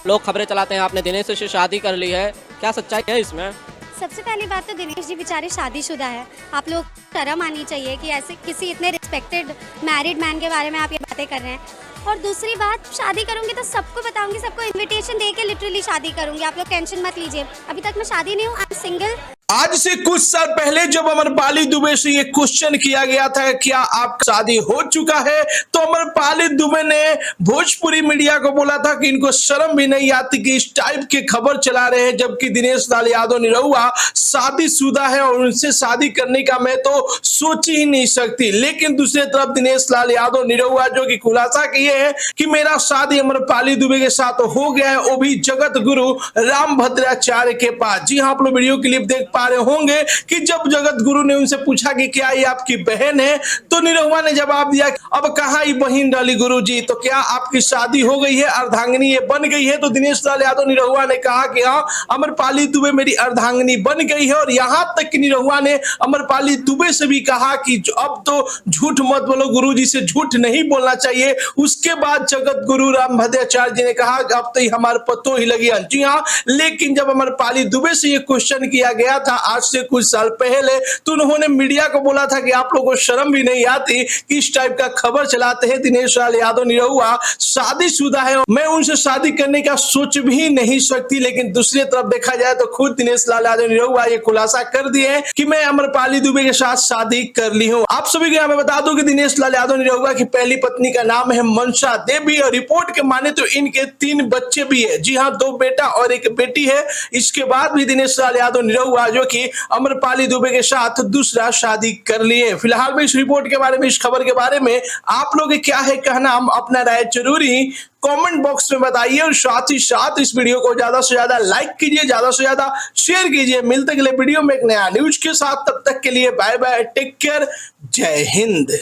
लोग खबरें चलाते हैं आपने दिनेश से शादी कर ली है, क्या सच्चाई है इसमें? सबसे पहली बात तो दिनेश जी बेचारे शादीशुदा है। आप लोग को शर्म आनी चाहिए कि ऐसे किसी इतने रिस्पेक्टेड मैरिड मैन के बारे में आप ये बातें कर रहे हैं। और दूसरी बात, शादी करूंगी तो सबको बताऊंगी, सबको इनविटेशन दे के लिटरली शादी करूंगी। आप लोग टेंशन मत लीजिए, अभी तक मैं शादी नहीं हूँ, आई एम सिंगल। आज से कुछ साल पहले जब अमरपाली दुबे से ये क्वेश्चन किया गया था क्या आपका शादी हो चुका है, तो अमरपाली दुबे ने भोजपुरी मीडिया को बोला था कि इनको शर्म भी नहीं आती कि इस टाइप की खबर चला रहे हैं, जबकि दिनेश लाल यादव निरहुआ शादीशुदा है और उनसे शादी करने का मैं तो सोच ही नहीं सकती। लेकिन दूसरी तरफ दिनेश लाल यादव निरहुआ जो कि खुलासा किए हैं कि मेरा शादी अमरपाली दुबे के साथ हो गया है, वो भी जगत गुरु रामभद्राचार्य के पास। जी हाँ, आप लोग वीडियो क्लिप देख पा रहे होंगे कि जब जगत गुरु ने उनसे पूछा कि क्या ये आपकी बहन है, तो निरहुआ ने जवाब दिया अब कहाँ ये बहन डाली गुरुजी, तो क्या आपकी शादी हो गई है, अर्धांगिनी ये बन गई है? तो दिनेश लाल यादव निरहुआ ने कहा कि हाँ, अमरपाली दुबे मेरी अर्धांगिनी बन गई है। और यहां तक कि निरहुआ ने अमरपाली दुबे से भी कहा कि अब तो झूठ मत बोलो, गुरुजी से झूठ नहीं बोलना चाहिए। उसके बाद जगत गुरु रामभद्राचार्य जी ने कहा अब तो हमारे पत्तों ही लगी। जी हाँ, लेकिन जब अमरपाली दुबे से ये क्वेश्चन किया गया था आज से कुछ साल पहले, तो उन्होंने मीडिया को बोला था कि आप लोगों को शर्म भी नहीं आती कि इस टाइप का खबर चलाते हैं। दिनेश लाल यादव निरहुआ शादीशुदा है, मैं उनसे शादी करने का सोच भी नहीं सकती। लेकिन दूसरी तरफ देखा जाए तो खुद दिनेश लाल यादव निरहुआ ये खुलासा कर दिए हैं कि मैं अमरपाली दुबे के साथ शादी कर ली हूं। आप सभी को मैं बता दूं कि दिनेश लाल यादव निरहुआ की पहली पत्नी का नाम है मनसा देवी और रिपोर्ट के माने तो इनके 3 बच्चे भी है। जी हाँ, 2 बेटा और 1 बेटी है। इसके बाद भी दिनेश लाल यादव निरहुआ जो कि अमरपाली दुबे के साथ दूसरा शादी कर लिए। फिलहाल में इस रिपोर्ट के बारे में, इस खबर के बारे में आप लोग क्या है कहना, हम अपना राय जरूरी कमेंट बॉक्स में बताइए। और साथ ही साथ इस वीडियो को ज्यादा से ज्यादा लाइक कीजिए, ज्यादा से ज्यादा शेयर कीजिए। मिलते अगले वीडियो में एक नया न्यूज के साथ, तब तक के लिए बाय बाय, टेक केयर, जय हिंद।